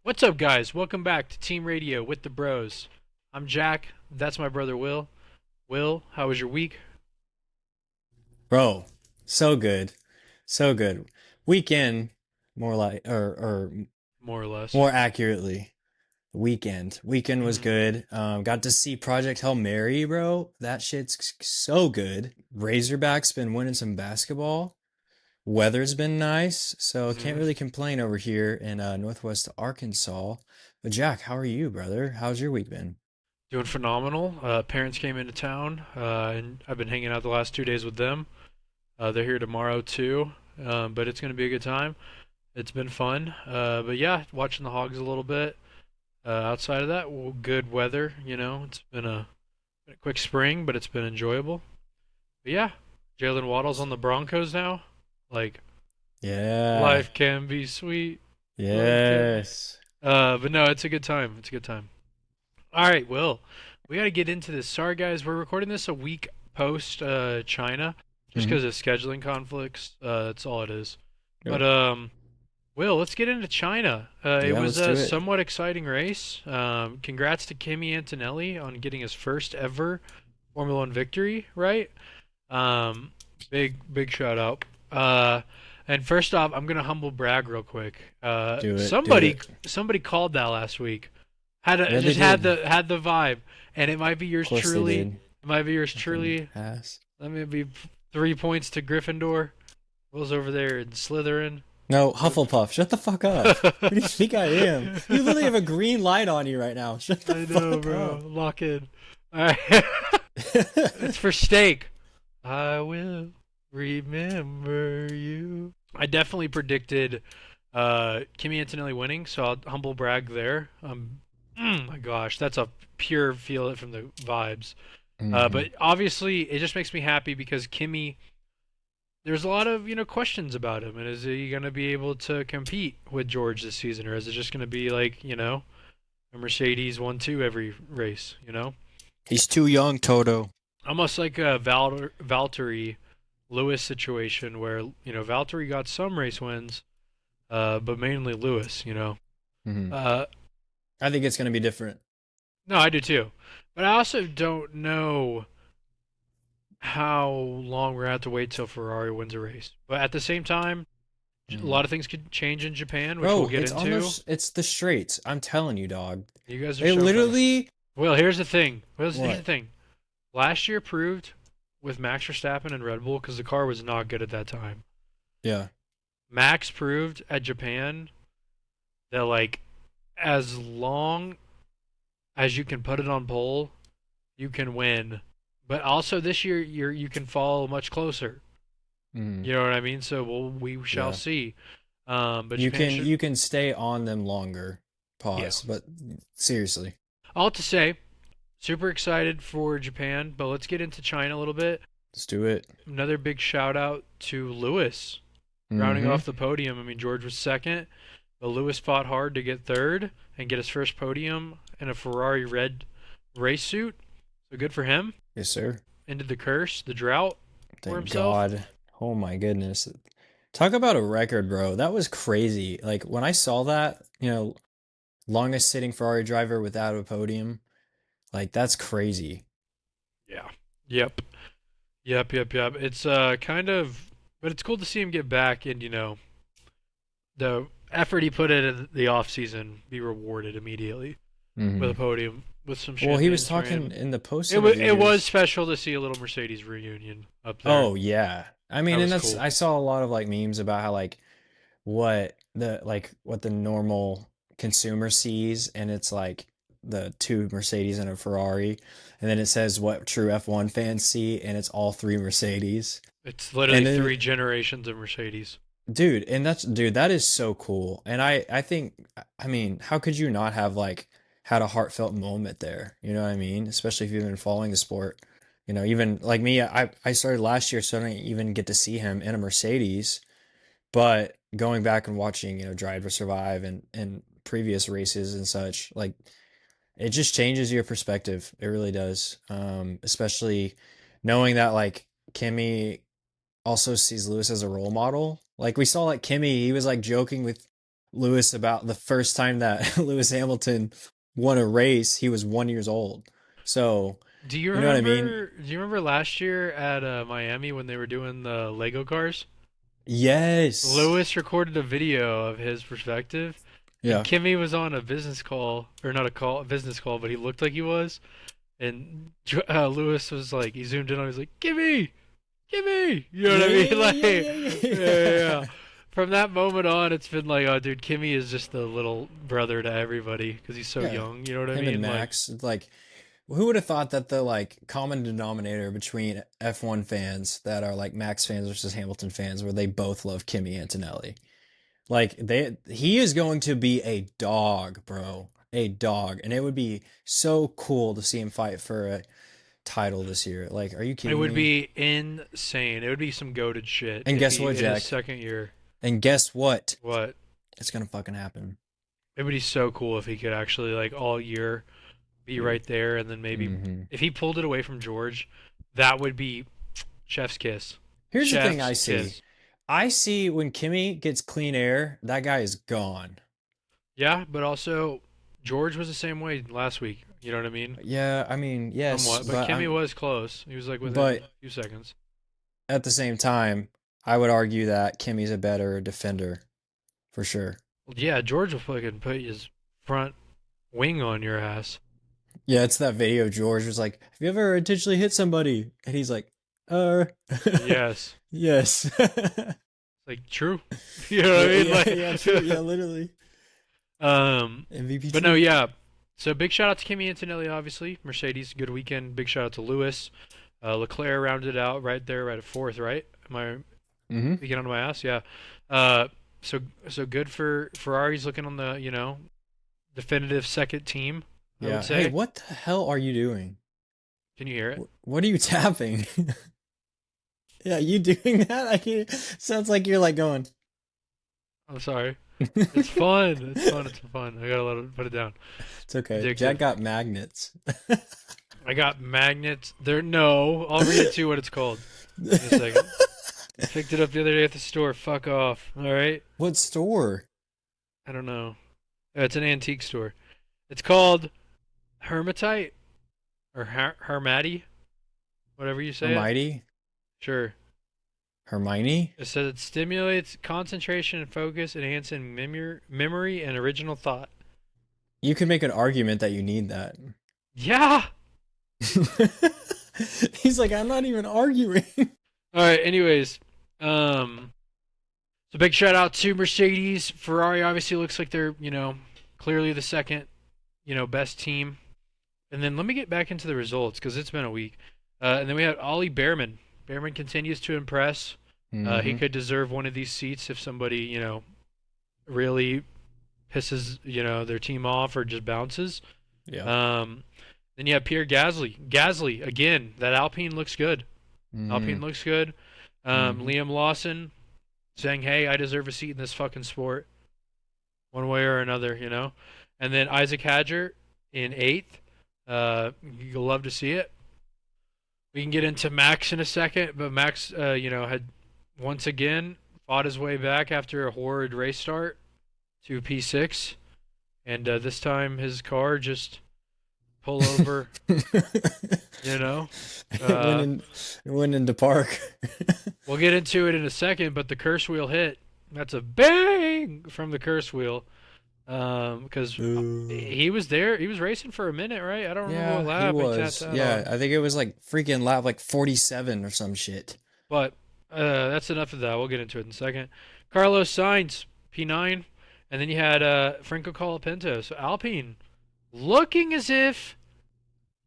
What's up, guys? Welcome back to Team Radio with the Bros. I'm Jack. That's my brother Will. Will, how was your week? Bro, so good. So good. Weekend, more like or More or less. more accurately, weekend. Weekend was Hmm. good. Got to see Project Hail Mary, bro. That shit's so good. Razorbacks been winning some basketball. Weather's been nice, so can't Hmm. really complain over here in Northwest Arkansas. But Jack, how are you, brother? How's your week been? Doing phenomenal. Parents came into town, and I've been hanging out the last 2 days with them. They're here tomorrow too, but it's going to be a good time. It's been fun. But yeah, watching the Hogs a little bit. Outside of that, well, good weather. It's been a quick spring, but it's been enjoyable. But yeah, Jalen Waddle's on the Broncos now. Like, Yeah. life can be sweet. Life can be. Yes. But no, it's a good time. It's a good time. All right, Will, we got to get into this. Sorry, guys, we're recording this a week post China, just Hmm. because of scheduling conflicts. That's all it is. But Yep. Will, let's get into China. It Yeah, was let's a do it. somewhat exciting race. Congrats to Kimi Antonelli on getting his first ever Formula One victory. Right? Big shout out. And first off, I'm gonna humble brag real quick. Do it. Do Somebody it. somebody called that last week. Yeah, they Just did. had the vibe, and it might be Of yours course they truly. did. It might be yours Fucking truly. ass. Let me be 3 points to Gryffindor. Will's over there in Slytherin. No, What? Hufflepuff, shut the fuck up. Who do you think I am? You literally have a green light on you right now. Shut the I know, fuck bro. up. Lock in. All right. It's for steak. I will remember you. I definitely predicted Kimi Antonelli winning, so I'll humble brag there. My gosh, that's a pure feel it from the vibes. Hmm. But obviously, it just makes me happy because Kimi. There's a lot of questions about him, and is he going to be able to compete with George this season, or is it just going to be like a Mercedes 1-2 every race? He's too young, Toto. Almost like a Valtteri Lewis situation where Valtteri got some race wins, but mainly Lewis. Hmm. Uh, I think it's gonna be different. no, I do too, but I also don't know how long we're gonna have to wait till Ferrari wins a race. But at the same time, a Hmm. lot of things could change in Japan, which we'll Bro, get into. it's the straights. I'm telling you, dog. You guys are They so fast. literally Well, here's the thing. Here's the what? thing. Last year proved with Max Verstappen and Red Bull because the car was not good at that time. Yeah. Max proved at Japan that like as long as you can put it on pole, you can win. But also this year you can fall much closer. Hmm. You know what I mean? So we shall Yeah. see. But You Japan can should. you can stay on them longer. Yeah. Pause. But seriously. All to say, super excited for Japan. But let's get into China a little bit. Let's do it. Another big shout out to Lewis rounding Hmm. off the podium. I mean George was second, but Lewis fought hard to get third and get his first podium in a Ferrari red race suit. So good for him. Yes, sir. Ended the curse, the drought for Thank himself. God. Oh my goodness. Talk about a record, bro. That was crazy. Like when I saw that, longest sitting Ferrari driver without a podium, like that's crazy. Yeah. Yep. Yep. It's kind of, but it's cool to see him get back and the effort he put in the off season be rewarded immediately with a Hmm. podium with some Well, he was champagnes for talking him. in the post It was interviews. special to see a little Mercedes reunion up there. Oh yeah. I That mean, and was that's cool. I saw a lot of like memes about how what the normal consumer sees, and it's like the two Mercedes and a Ferrari, and then it says what true F1 fans see, and it's all three Mercedes. It's literally And three then generations of Mercedes. dude, that is so cool. And I think I mean, how could you not have like had a heartfelt moment there? You know what I mean? Especially if you've been following the sport. Even like me, I started last year, so I didn't even get to see him in a Mercedes. But going back and watching, Drive to Survive and previous races and such, like it just changes your perspective. It really does. Especially knowing that like Kimmy also sees Lewis as a role model. Like we saw like Kimmy, he was like joking with Lewis about the first time that Lewis Hamilton won a race, he was 1 years old. So, Do you you know what I mean? remember? Do you remember last year at Miami when they were doing the Lego cars? Yes. Lewis recorded a video of his perspective, and Yeah. Kimmy was on a business call, or not a call, a business call, but he looked like he was. And Lewis was like, he zoomed in on, he was like, "Kimmy, Kimmy," you know what Yeah, I yeah, mean? yeah, Like, yeah, yeah, yeah, yeah, yeah. yeah. From that moment on, it's been like, oh, dude, Kimmy is just the little brother to everybody because he's so Yeah. young. You know what I Him and mean? Like, Max, it's like, who would have thought that the like common denominator between F1 fans that are like Max fans versus Hamilton fans, where they both love Kimi Antonelli. Like he is going to be a dog, bro. A dog. And it would be so cool to see him fight for a title this year. Like, are you it kidding would me? be insane. It would be some goated shit And if guess he what, in his Jack? second year. And guess what? What? It's gonna fucking happen. It would be so cool if he could actually like all year be Dude. right there, and then maybe Hmm. if he pulled it away from George, that would be chef's kiss. Here's the thing I Chef's see. kiss. I see when Kimmy gets clean air, that guy is gone. Yeah, but also George was the same way last week. You know what I mean? Yeah, I mean, yes, Somewhat, but but Kimmy I'm was close. He was like within but a few seconds. at the same time, I would argue that Kimmy's a better defender for sure. Well, yeah, George will fucking put his front wing on your ass. Yeah, it's that video George was like, "Have you ever intentionally hit somebody?" And he's like, "Uh, Yes, yes." like true. You know what Yeah, I mean? yeah, yeah, true. Yeah, Like, literally. um, MVP but no, true. yeah. So big shout out to Kimi Antonelli, obviously. Mercedes, good weekend. Big shout out to Lewis. Leclerc rounded out right there, right at fourth. Right? Am I Hmm. speaking on my ass? Yeah. Uh, so so good for Ferrari's looking on the definitive second team. I would Yeah. Hey, say. what the hell are you doing? Can you hear it? What are you tapping? Yeah, you doing that? I can't. Sounds like you're like going. I'm sorry. It's fun. It's fun. It's fun. I gotta let it put it down. It's okay. Jack Addictive. got magnets. I got magnets. There. No, I'll read it to you what it's called in a second. Picked it up the other day at the store. Fuck off. All right. What store? I don't know. It's an antique store. It's called Hermatite or Hermati, whatever you say it. Hermione? Sure. Hermione? It says it stimulates concentration and focus, enhancing memory and original thought. You could make an argument that you need that. Yeah. He's like, I'm not even arguing. All right. Anyways, um, so big shout out to Mercedes. Ferrari obviously looks like they're clearly the second best team. And then let me get back into the results because it's been a week. And then we had Ollie Behrman. Behrman continues to impress. He Hmm. could deserve one of these seats if somebody really pisses their team off or just bounces. Yeah. Um, then you have Pierre Gasly. Gasly again. That Alpine looks good. Hmm. Alpine looks good. Hmm. Liam Lawson saying, "Hey, I deserve a seat in this fucking sport, one way or another." And then Isaac Hadger in eighth. You'll love to see it. We can get into Max in a second, but Max, had once again fought his way back after a horrid race start to P6, and this time his car just pull over. You know, It went uh, in, it went into park. we'll get into it in a second, but the curse wheel hit. That's a bang from the curse wheel. Because Ooh. he was there. He was racing for a minute, right? I don't remember what Yeah, he lap. He tapped was. that Yeah, off. I think it was like freaking lap like 47 or some shit. But that's enough of that. We'll get into it in a second. Carlos Sainz, P9. And then you had Franco Colapinto. So Alpine looking as if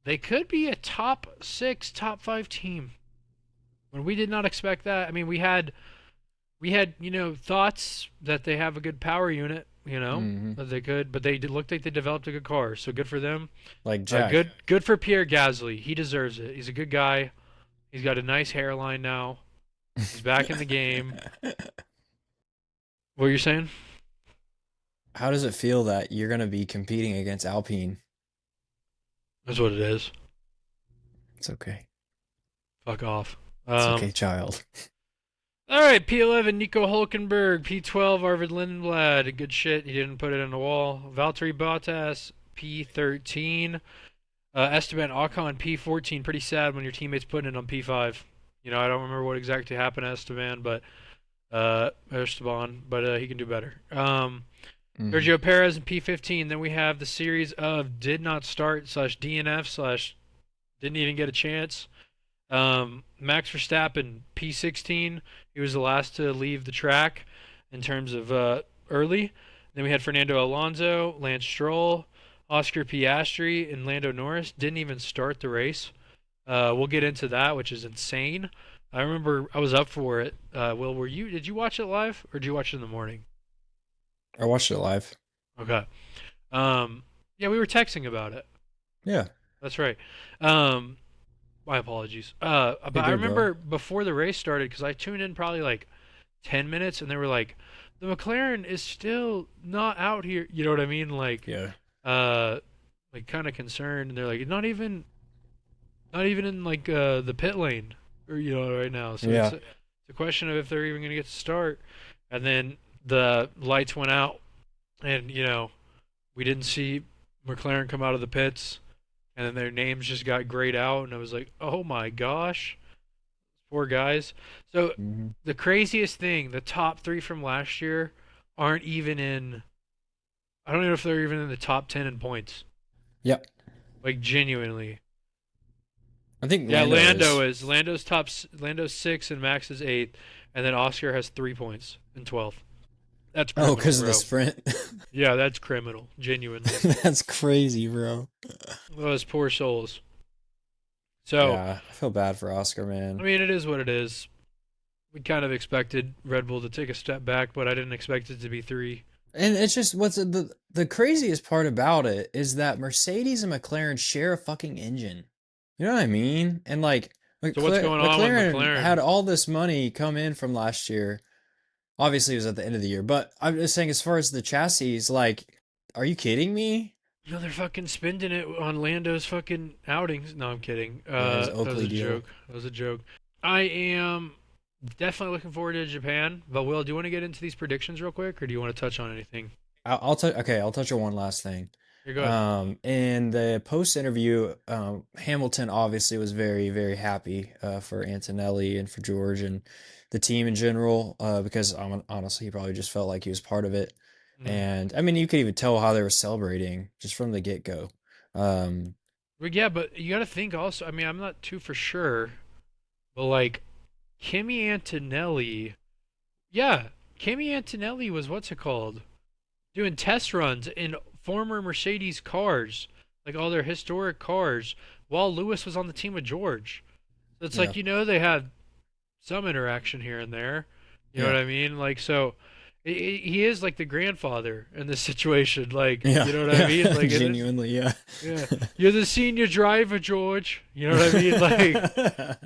they could be a top six, top five team. When we did not expect that. I mean, we had thoughts that they have a good power unit. Hmm. That they could, but they did look like they developed a good car. So good for them. Like Uh, Jack. good, good for Pierre Gasly. He deserves it. He's a good guy. He's got a nice hairline now. He's back in the game. What are you saying? How does it feel that you're going to be competing against Alpine? That's what it is. It's okay. Fuck off. It's Um, okay, child. All right, P11, Nico Hulkenberg. P12, Arvid Lindblad. Good shit. He didn't put it in the wall. Valtteri Bottas, P13. Esteban Ocon, P14. Pretty sad when your teammate's putting it on P5. I don't remember what exactly happened to Esteban, but Esteban, but he can do better. Hmm. Sergio Perez in P15. Then we have the series of did not start slash DNF slash didn't even get a chance. Max Verstappen, P16. He was the last to leave the track in terms of early. Then we had Fernando Alonso, Lance Stroll, Oscar Piastri, and Lando Norris. Didn't even start the race. We'll get into that, which is insane. I remember I was up for it. Will, were you? Did you watch it live or did you watch it in the morning? I watched it live. Okay. Yeah, we were texting about it. Yeah, That's right. My apologies. you're But I good, bro. remember before the race started because I tuned in probably like 10 minutes and they were like, the McLaren is still not out here. You know what I mean? Yeah, Uh, like kind of concerned. And they're like, not even in like the pit lane or right now. So yeah. it's a question of if they're even gonna get to start. And then the lights went out, and we didn't see McLaren come out of the pits, and then their names just got grayed out, and I was like, oh my gosh, poor guys. So Hmm. the craziest thing, the top three from last year aren't even in. I don't even know if they're even in the top 10 in points. Yep. Like genuinely. I think Yeah, Lando Lando is. is Lando's six and Max is eighth, and then Oscar has 3 points in 12th. That's Oh, criminal, because of the bro. sprint. Yeah, that's criminal. Genuinely, That's crazy, bro. those poor souls. So, Yeah, I feel bad for Oscar, I man. mean, it is what it is. We kind of expected Red Bull to take a step back, but I didn't expect it to be three. And it's just what's the craziest part about it is that Mercedes and McLaren share a fucking engine. You know what I mean? And like So what's going on with McLaren McLaren? had all this money come in from last year. Obviously, it was at the end of the year, but I'm just saying, as far as the chassis, like, are you kidding me? They're fucking spending it on Lando's fucking outings. No, I'm kidding. Yeah, his That was Oakley a deal. joke. That was a joke. I am definitely looking forward to Japan. But Will, do you want to get into these predictions real quick, or do you want to touch on anything? I'll touch. Okay, I'll touch on one last thing. Here, go ahead. In the post interview, Hamilton obviously was very, very happy for Antonelli and for George and the team in general, because honestly, he probably just felt like he was part of it. Mm. And I mean, you could even tell how they were celebrating just from the get go. Um, But yeah, but you got to think also. I mean, I'm not too for sure, but like Kimi Antonelli, yeah, Kimi Antonelli was what's it called? Doing test runs in former Mercedes cars, like all their historic cars, while Lewis was on the team with George. So it's yeah, like they had some interaction here and there. You know yeah, what I mean? Like so, he is like the grandfather in this situation. Like yeah, you know what I yeah. mean? Like it is. Genuinely, yeah. Yeah, you're the senior driver, George. You know what I mean? Like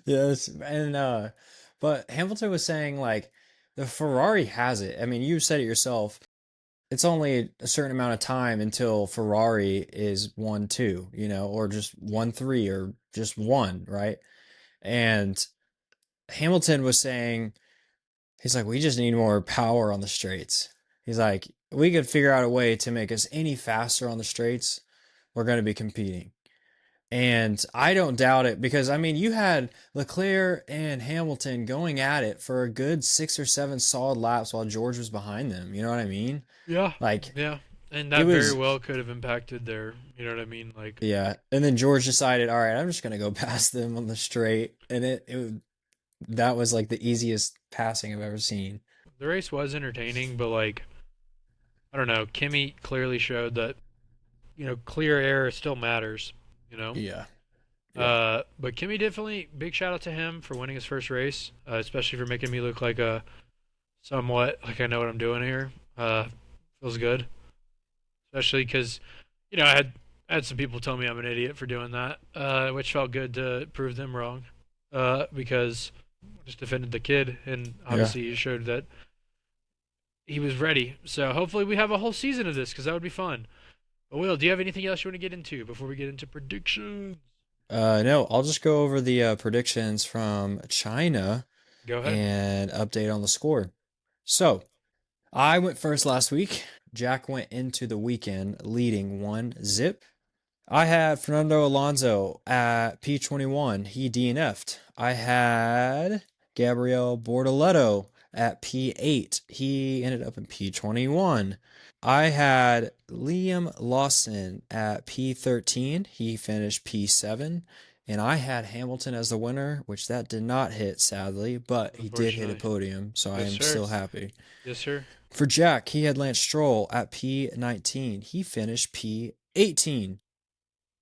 Yes, and but Hamilton was saying like the Ferrari has it. I mean, you said it yourself. It's only a certain amount of time until Ferrari is 1-2, or just 1-3 or just one, right? And Hamilton was saying, he's like, we just need more power on the straights. He's like, we could figure out a way to make us any faster on the straights. We're going to be competing. And I don't doubt it because, I mean, you had Leclerc and Hamilton going at it for a good 6 or 7 solid laps while George was behind them. You know what I mean? yeah, Like, yeah, and it that very was, well could have impacted their. You know what I mean? Like yeah. And then George decided, all right, I'm just going to go past them on the straight. And that was like the easiest passing I've ever seen. the race was entertaining, but like I don't know, Kimmy clearly showed that clear air still matters. You know. Yeah. Yeah. But Kimmy definitely big shout out to him for winning his first race, especially for making me look like a somewhat like I know what I'm doing here. Feels good, especially because I had some people tell me I'm an idiot for doing that, which felt good to prove them wrong. Because I just defended the kid, and Yeah. obviously he showed that he was ready. So hopefully we have a whole season of this because that would be fun. But Will, do you have anything else you want to get into before we get into predictions? No, I'll just go over the predictions from China. Go ahead. and update on the score. So, I went first last week. Jack went into the weekend leading 1-0. I had Fernando Alonso at P21. He DNF'd. I had Gabriel Bortoleto at P8. He ended up in P21. I had Liam Lawson at P13. He finished P7. And I had Hamilton as the winner, which that did not hit, sadly, but he did hit a Unfortunately. podium, so I Yes, am sir. still happy. Yes, sir. For Jack, he had Lance Stroll at P19. He finished P18.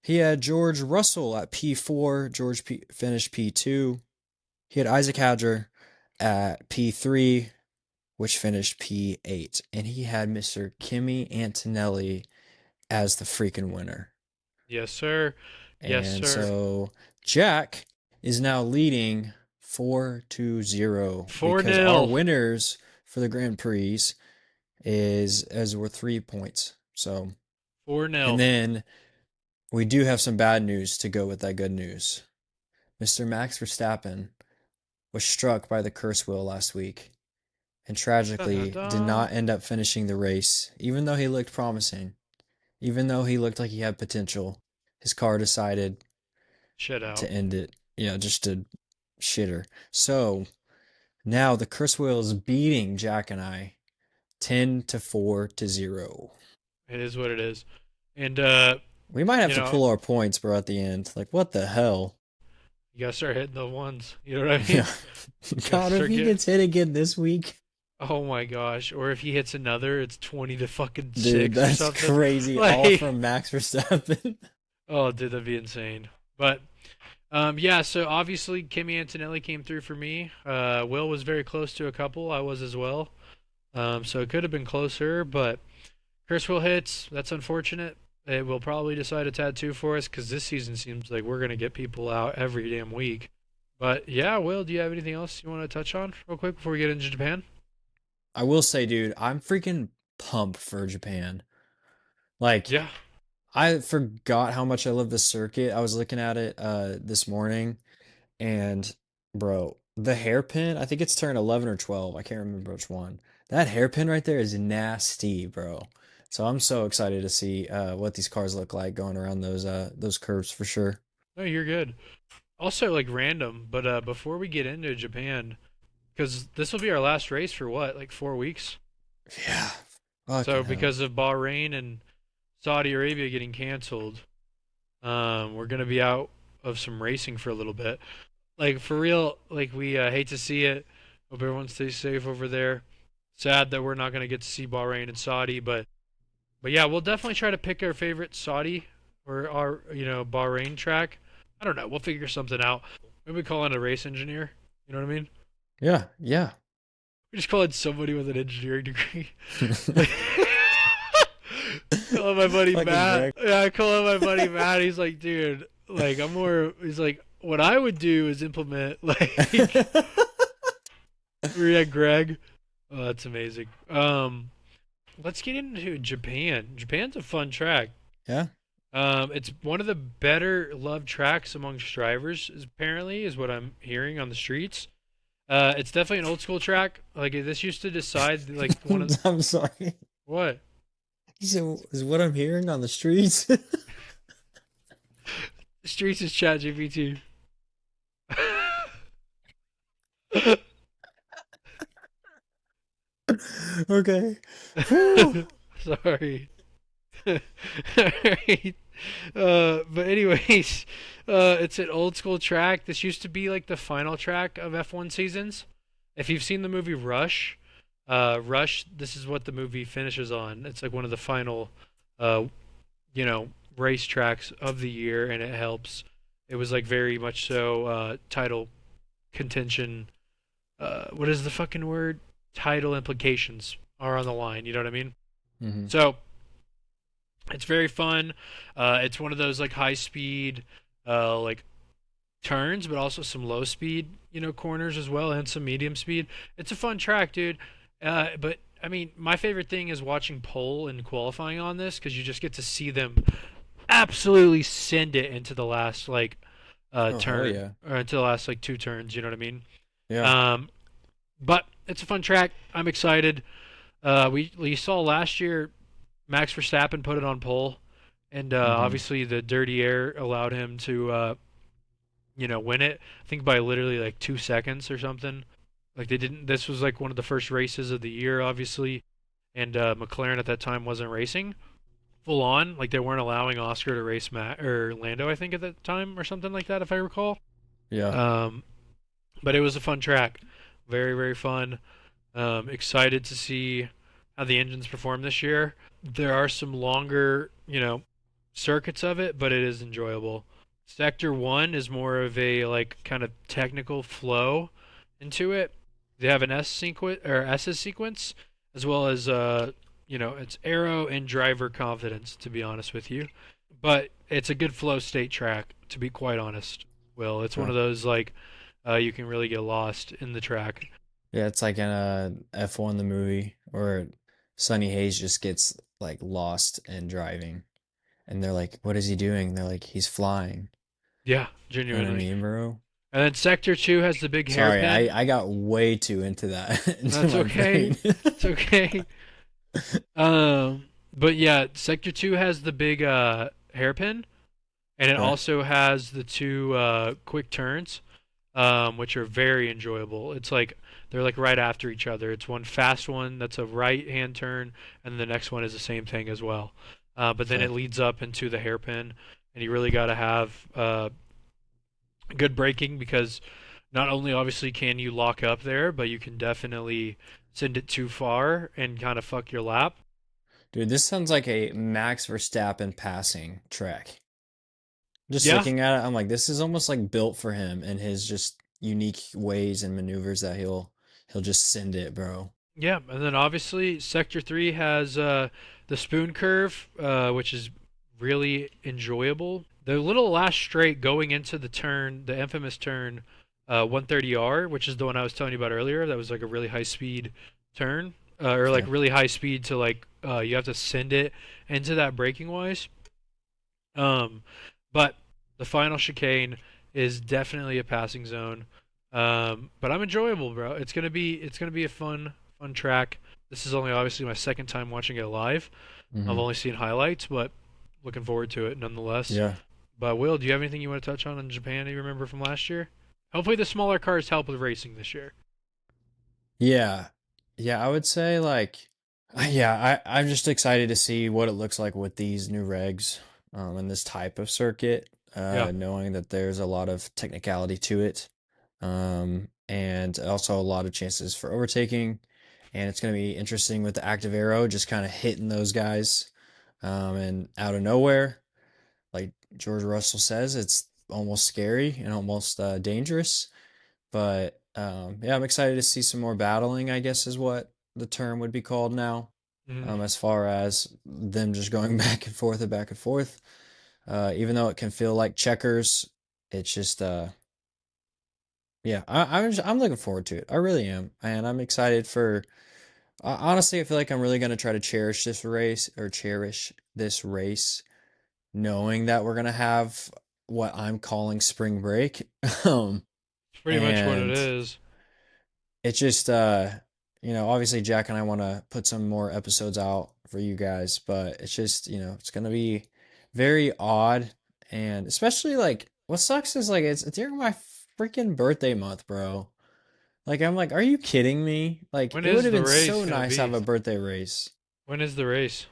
He had George Russell at P4. Finished P2. He had Isaac Hadjar at P3, which finished P8. And he had Mr. Kimi Antonelli as the freaking winner. Yes, sir. Yes, And sir. so Jack is now leading 4-0 4 because our nil. winners for the Grand Prix is as we're 3 points. So, 4 and nil. then we do have some bad news to go with that good news. Mr. Max Verstappen was struck by the curse wheel last week and Dun dun tragically did dun. not end up finishing the race, even though he looked promising, even though he looked like he had potential. His car decided Shut out. to end it, just to shitter. So now the curse wheel is beating Jack and I 10-4-0. It is what it is. And, We might have you to know, pull our points, bro, at the end. Like, what the hell? you gotta start hitting the ones. You know what I mean? Yeah. You gotta God, if start he getting. gets hit again this week, Oh my gosh. Or if he hits another, it's 20 to fucking dude, 6 or that's something. crazy. All Like, from Max Verstappen. oh, dude, that'd be insane. But, yeah, so obviously Kimmy Antonelli came through for me. Will was very close to a couple. I was as well. So it could have been closer, but Chris will hits. That's unfortunate. It will probably decide a tattoo for us because this season seems like we're gonna get people out every damn week. But yeah, Will, do you have anything else you want to touch on real quick before we get into Japan? I will say, dude, I'm freaking pumped for Japan. Like, Yeah, I forgot how much I love the circuit. I was looking at it this morning, and bro, the hairpin, I think it's turn 11 or 12. I can't remember which one. That hairpin right there is nasty, bro. So I'm so excited to see what these cars look like going around those curves for sure. no, you're good. Also, like random, but before we get into Japan, because this will be our last race for what, like 4 weeks. Yeah. So Fucking hell. because of Bahrain and Saudi Arabia getting canceled, we're gonna be out of some racing for a little bit. Like for real, like we hate to see it. Hope everyone stays safe over there. Sad that we're not gonna get to see Bahrain and Saudi, but yeah, we'll definitely try to pick our favorite Saudi or our Bahrain track. I don't know. We'll figure something out. Maybe call in a race engineer. You know what I mean? Yeah, yeah. We just call in somebody with an engineering degree. Call in my buddy Fucking Matt. Greg. Yeah, I call in my buddy Matt. He's like, dude, like I'm more. He's like, what I would do is implement like. We had Greg. Oh, that's amazing. Let's get into Japan. Japan's a fun track. Yeah. It's one of the better loved tracks amongst drivers, apparently, is what I'm hearing on the streets. It's definitely an old school track. Like this used to decide like one of I'm sorry. what He said, is what I'm hearing on the streets. the streets is ChatGPT. Okay. Whew. Sorry. Alright. But anyways, it's an old school track. This used to be like the final track of F1 seasons. If you've seen the movie Rush, Rush, this is what the movie finishes on. It's like one of the final, uh, you know, race tracks of the year, and it helps. It was like very much so title contention. What is the fucking word? Title implications are on the line. You know what I mean? hmm So it's very fun. It's one of those like high speed, like turns, but also some low speed, corners as well, and some medium speed. It's a fun track, dude. But I mean, my favorite thing is watching pole and qualifying on this because you just get to see them absolutely send it into the last like Oh, hell turn yeah. or into the last like two turns. You know what I mean? Yeah. But it's a fun track. I'm excited. We saw last year Max Verstappen put it on pole, and Hmm. obviously the dirty air allowed him to win it. I think by literally like 2 seconds or something. Like they didn't. This was like one of the first races of the year, obviously, and McLaren at that time wasn't racing full on. Like they weren't allowing Oscar to race or Lando, I think at that time or something like that, if I recall. Yeah. Um, but it was a fun track, very very fun. Excited to see how the engines perform this year. There are some longer, circuits of it, but it is enjoyable. Sector 1 is more of a like kind of technical flow into it. They have an S sequence or SS sequence as well as it's aero and driver confidence to be honest with you. But it's a good flow state track to be quite honest. Will, it's one Huh. of those like you can really get lost in the track. Yeah, it's like in F1 the movie where Sonny Hayes just gets like lost in driving, and they're like, "What is he doing?" They're like, "He's flying." Yeah, You know what I genuinely. mean, bro? And then Sector 2 has the big Sorry, hairpin. I got way too into that into That's my okay. brain. It's okay. But yeah, Sector 2 has the big hairpin, and it Okay. also has the two quick turns, which are very enjoyable. It's like they're like right after each other. It's one fast one that's a right hand turn, and the next one is the same thing as well. But then it Okay. leads up into the hairpin, and you really got to have good braking because not only obviously can you lock up there, but you can definitely send it too far and kind of fuck your lap. Dude, this sounds like a Max Verstappen passing track. Just Yeah, looking at it, I'm like, this is almost like built for him and his just unique ways and maneuvers that he'll just send it, bro. yeah, and then obviously Sector 3 has the spoon curve, which is really enjoyable. The little last straight going into the turn, the infamous turn 130R, which is the one I was telling you about earlier, that was like a really high speed turn, or like Okay. really high speed to like you have to send it into that braking wise. Um, but the final chicane is definitely a passing zone. But I'm enjoyable, bro. It's gonna be a fun track. This is only obviously my second time watching it live. I've Hmm. only seen highlights, but looking forward to it nonetheless. Yeah. But Will, do you have anything you want to touch on in Japan that you remember from last year? Hopefully the smaller cars help with racing this year. Yeah. Yeah, I would say like yeah, I'm just excited to see what it looks like with these new regs and this type of circuit, Yeah. knowing that there's a lot of technicality to it. And also a lot of chances for overtaking. And it's going to be interesting with the active arrow just kind of hitting those guys and out of nowhere. Like George Russell says, it's almost scary and almost dangerous. But yeah, I'm excited to see some more battling, I guess is what the term would be called now, Mhm. as far as them just going back and forth and back and forth. Even though it can feel like checkers, it's just yeah, I'm looking forward to it. I really am, and I'm excited for. Honestly, I feel like I'm really gonna try to cherish this race, knowing that we're gonna have what I'm calling spring break. Um, It's pretty much what it and is. it's just obviously Jack and I want to put some more episodes out for you guys, but it's just it's gonna be very odd, and especially like what sucks is like it's during my freaking birthday month, bro. Like I'm like, are you kidding me? Like When it would is have the been race so gonna nice to have be? a birthday race. When is the race?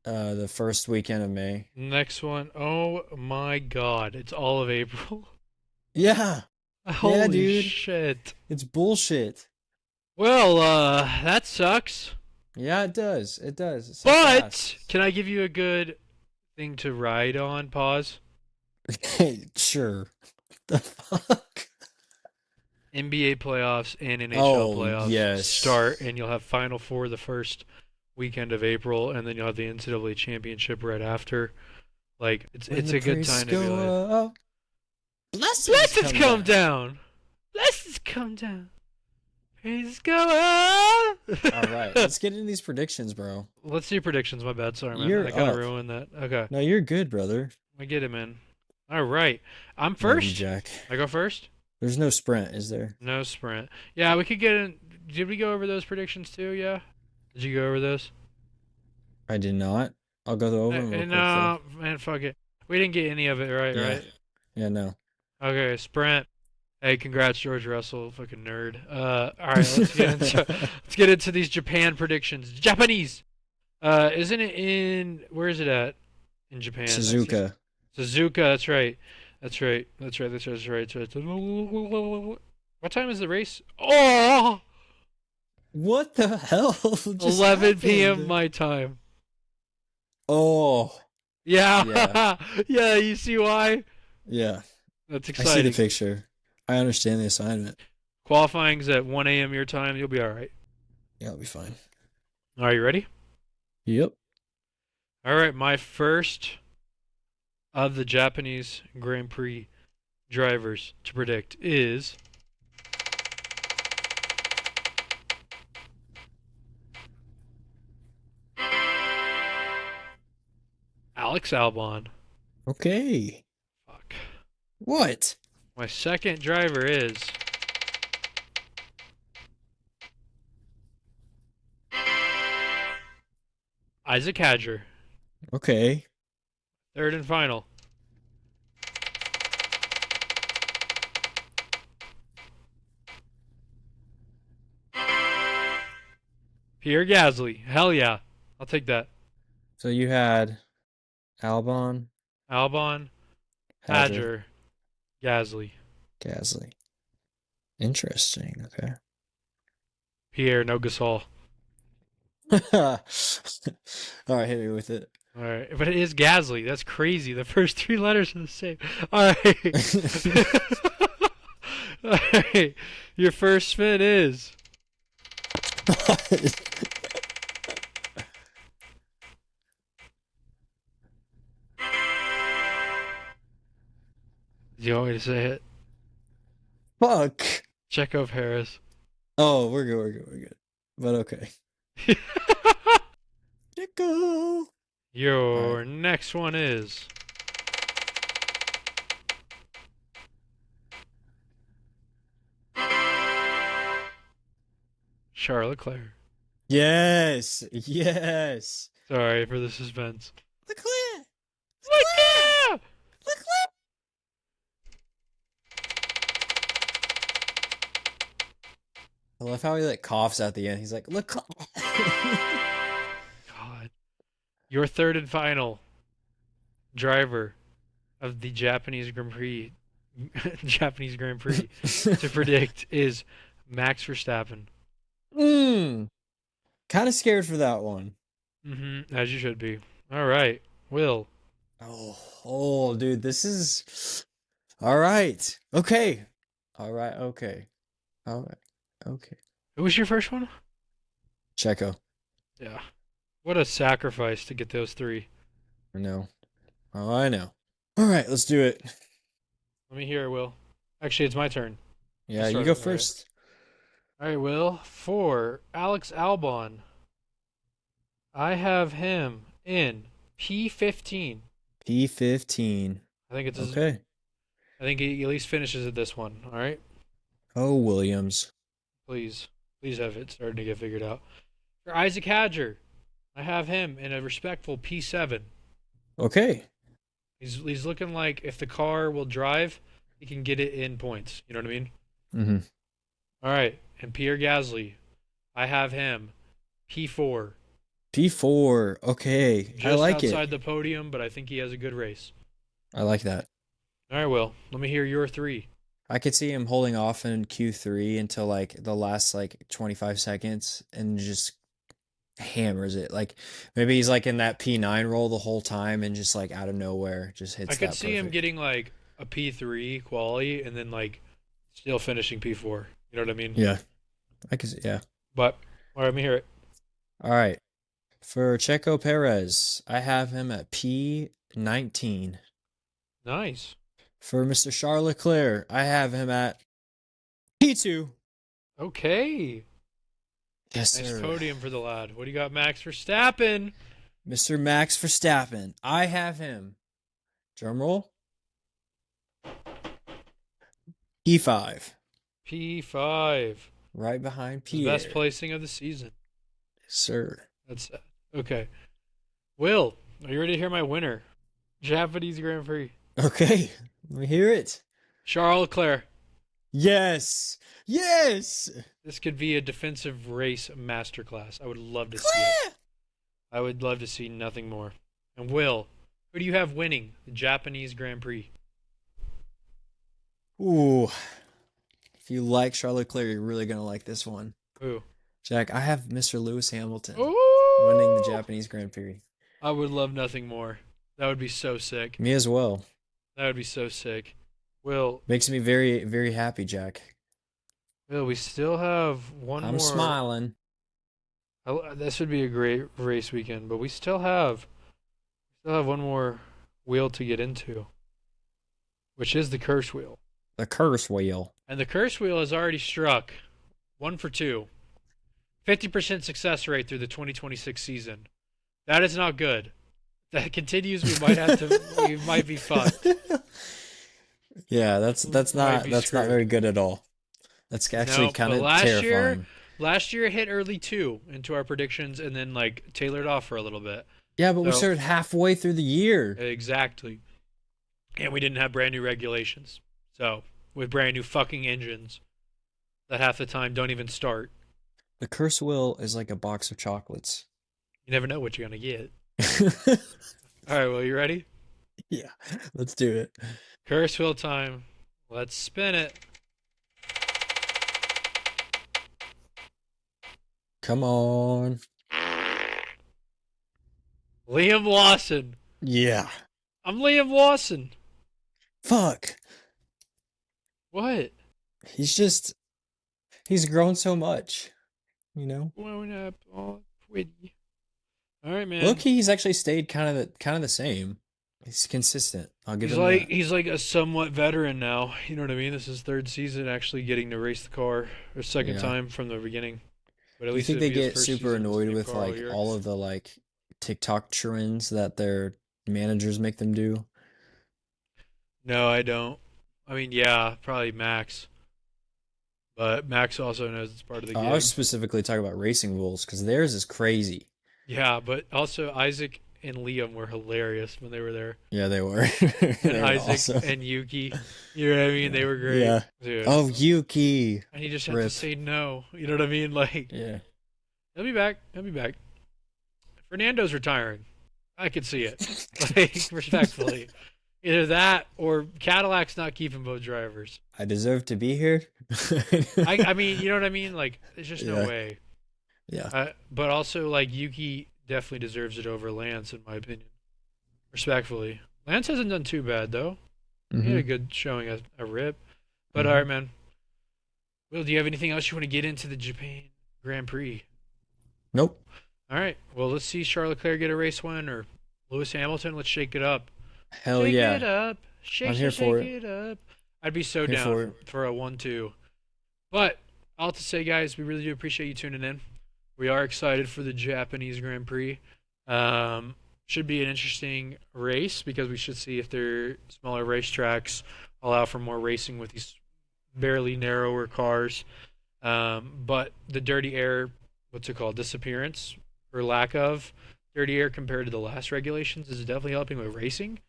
The first weekend of May. Next one. Oh my god. It's all of April. Yeah. Yeah, Holy dude. shit. It's bullshit. Well, that sucks. Yeah, it does. It does. It sucks But ass. can I give you a good thing to ride on? Pause. Sure. The fuck? NBA playoffs and NHL Oh, playoffs yes. start, and you'll have Final Four the first weekend of April, and then you'll have the NCAA championship right after. Like, it's When it's the a good praises time to be alive. go up, blessings Blessings come come down. down. Blessings come down. Praises go up. All right, let's get into these predictions, bro. Let's do predictions. My bad. Sorry, man. I You're kind of up. ruined that. Okay. No, you're good, brother. I get it, man. All right. I'm Love you, first. Jack. I go first? There's no sprint, is there? No sprint. Yeah, we could get in. Did we go over those predictions too? Yeah. Did you go over this? I did not. I'll go over them real quick though. No, man, fuck it. We didn't get any of it right, Yeah. right? Yeah, no. Okay, sprint. Hey, congrats, George Russell, fucking nerd. All right, let's get into these Japan predictions. Japanese. Isn't it in? Where is it at? In Japan. I see Suzuka. Suzuka. That's right. That's right. That's right. That's right. That's right. That's right. What time is the race? Oh, What the hell just 11 p.m. happened? my time. Oh, yeah. Yeah, yeah. You see why? Yeah. That's I see the exciting. picture. I understand the assignment. Qualifying's at 1 a.m. your time. You'll be all right. Yeah, I'll be fine. Are you ready? Yep. All right. My first of the Japanese Grand Prix drivers to predict is Alex Albon. Okay. Fuck. What? My second driver is Isaac Hadger. Okay. Third and final. Pierre Gasly. Hell yeah. I'll take that. So you had Albon, Albon, Hadger, Hadger, Gasly. Gasly. Interesting. Okay. Pierre, no Gasol. All right, hit me with it. All right. But it is Gasly. That's crazy. The first three letters are the same. All right. All right. Your first spin is do you want me to say it? Fuck. Checo Paris. Oh, we're good. We're good. We're good. But okay. Chico. All right. Your next one is Charles Leclerc. Yes. Yes. Sorry for the suspense. Leclerc. Leclerc. Leclerc! Leclerc. I love how he like coughs at the end. He's like, Leclerc. God. Your third and final driver of the Japanese Grand Prix Japanese Grand Prix to predict is Max Verstappen. Mmm. Kind of scared for that one. As you should be. All right. Will. Oh, dude, this is all right. Okay. All right. Okay. All right. Okay. Who was your first one? Checo. Yeah. What a sacrifice to get those three. I know. Oh, I know. All right, let's do it. Let me hear it, Will. Actually, it's my turn. I Yeah, you go started. All right. first. All right, Will. For Alex Albon, I have him in P15. P15. I think it's. Okay. I think he at least finishes at this one. All right. Oh, Williams. Please, please have it starting to get figured out. For Isaac Hadger, I have him in a respectful P7. Okay. He's looking like if the car will drive, he can get it in points. You know what I mean? Mm-hmm. All right. And Pierre Gasly, I have him P4. P4. Okay. I Just like outside it. the podium, but I think he has a good race. I like that. All right, Will. Let me hear your three. I could see him holding off in Q3 until like the last like 25 seconds and just hammers it. Like maybe he's like in that P9 roll the whole time and just like out of nowhere just I hits could that see him perfect. getting like a P3 quality and then like still finishing P4. You know what I mean? Yeah. I could see, yeah. But all right, let me hear it. All right. For Checo Perez, I have him at P19. Nice. For Mr. Charles Leclerc, I have him at P2. Okay. Yes, Nice sir. podium for the lad. What do you got, Max Verstappen? Mr. Max Verstappen, I have him. Drum roll. P5, P5. right behind His best Pierre. placing of the season. Yes, sir. That's sad. Okay. Will, are you ready to hear my winner? Japanese Grand Prix. Okay, let me hear it. Charles Leclerc. Yes. Yes. This could be a defensive race masterclass. I would love to see it. Claire! I would love to see nothing more. And Will, who do you have winning the Japanese Grand Prix? Ooh, if you like Charlotte Leclerc, you're really gonna like this one. Who? Jack, I have Mr. Lewis Hamilton winning the Oh, Japanese Grand Prix. I would love nothing more. That would be so sick. Me as well. That would be so sick. Will, Makes me very, very happy, Jack. we still have one I'm more. smiling. This would be a great race weekend, but we still have one more wheel to get into, which is the curse wheel. The curse wheel. And the curse wheel has already struck. 1 for 2. 50% success rate through the 2026 season. That is not good. If that continues, we might be fucked. Yeah, We might be that's not screwed. very good at all. That's actually No, kind but of terrifying. last year it hit early too into our predictions and then like tailored off for a little bit. Yeah, but we So started halfway through the year. exactly. And we didn't have brand new regulations. So with brand new fucking engines that half the time don't even start. The curse wheel is like a box of chocolates. You never know what you're gonna get. All right, well, you ready? Yeah, let's do it. Curse wheel time. Let's spin it. Come on. Liam Lawson. Yeah. I'm Liam Lawson. Fuck. What? He's just he's grown so much, you know? Blown up all pretty. All right, Look, man. he's actually stayed kind of the same. He's consistent. I'll give him that. He's like a somewhat veteran now. You know what I mean? This is third season actually getting to race the car, or second Yeah. time from the beginning. But at Do you least think it'd they be his get first super season with the annoyed same with car all like year. all of the like TikTok trends that their managers make them do? No, I don't. I mean, yeah, probably Max, but Max also knows it's part of the I was gig. specifically talking about racing rules because theirs is crazy. Yeah, but also Isaac and Liam were hilarious when they were there. Yeah, they were. And They were Isaac awesome. and Yuki, you know what I mean? Yeah. They were great. Yeah. Dude. Oh, Yuki. And you just have to Rip. say no. You know what I mean? Like, Yeah. he'll be back. He'll be back. Fernando's retiring. I could see it. Like, respectfully. Either that or Cadillac's not keeping both drivers. I deserve to be here. I mean, you know what I mean? Like, there's just no Yeah. way. Yeah. But also, like, Yuki definitely deserves it over Lance, in my opinion. Respectfully. Lance hasn't done too bad, though. He had a Hmm. good showing at a rip. But, all Hmm. right, man. Will, do you have anything else you want to get into the Japan Grand Prix? Nope. All right. Well, let's see Charles Leclerc get a race win or Lewis Hamilton. Let's shake it up. Hell Shake it yeah. up. Shake, I'm shake, here for shake it. it up. I'd be so Here for down it. for a 1-2. But I'll have to say, guys, we really do appreciate you tuning in. We are excited for the Japanese Grand Prix. Should be an interesting race because we should see if their smaller racetracks allow for more racing with these barely narrower cars. But the dirty air, what's it called, disappearance or lack of dirty air compared to the last regulations is definitely helping with racing.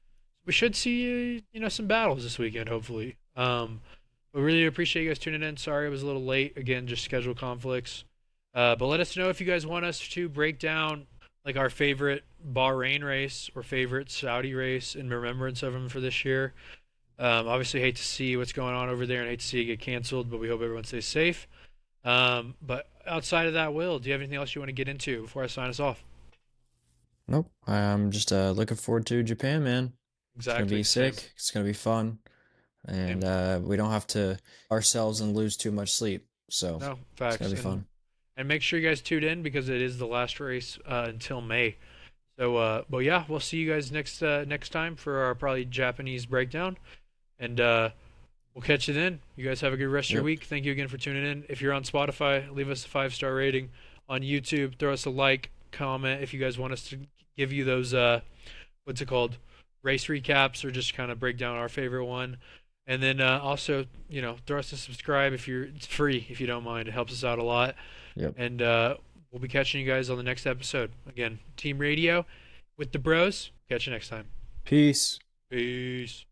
We should see some battles this weekend, hopefully. We really appreciate you guys tuning in. Sorry it was a little late. Again, just schedule conflicts. But let us know if you guys want us to break down like our favorite Bahrain race or favorite Saudi race in remembrance of them for this year. Obviously, hate to see what's going on over there and hate to see it get canceled, but we hope everyone stays safe. But outside of that, Will, do you have anything else you want to get into before I sign us off? Nope. I'm just looking forward to Japan, man. It's gonna Exactly. be Same. sick. It's gonna be fun, Same. and we don't have to ourselves and lose too much sleep. So No, it's facts. gonna be fun. And make sure you guys tune in because it is the last race until May. So, but yeah, we'll see you guys next time for our probably Japanese breakdown, and we'll catch you then. You guys have a good rest of your Yep. week. Thank you again for tuning in. If you're on Spotify, leave us a 5-star rating. On YouTube, throw us a like, comment if you guys want us to give you those what's it called, race recaps or just kind of break down our favorite one. And then also, throw us a subscribe if you're. It's free if you don't mind. It helps us out a lot. Yep. And we'll be catching you guys on the next episode. Again, Team Radio with the Bros. Catch you next time. Peace. Peace.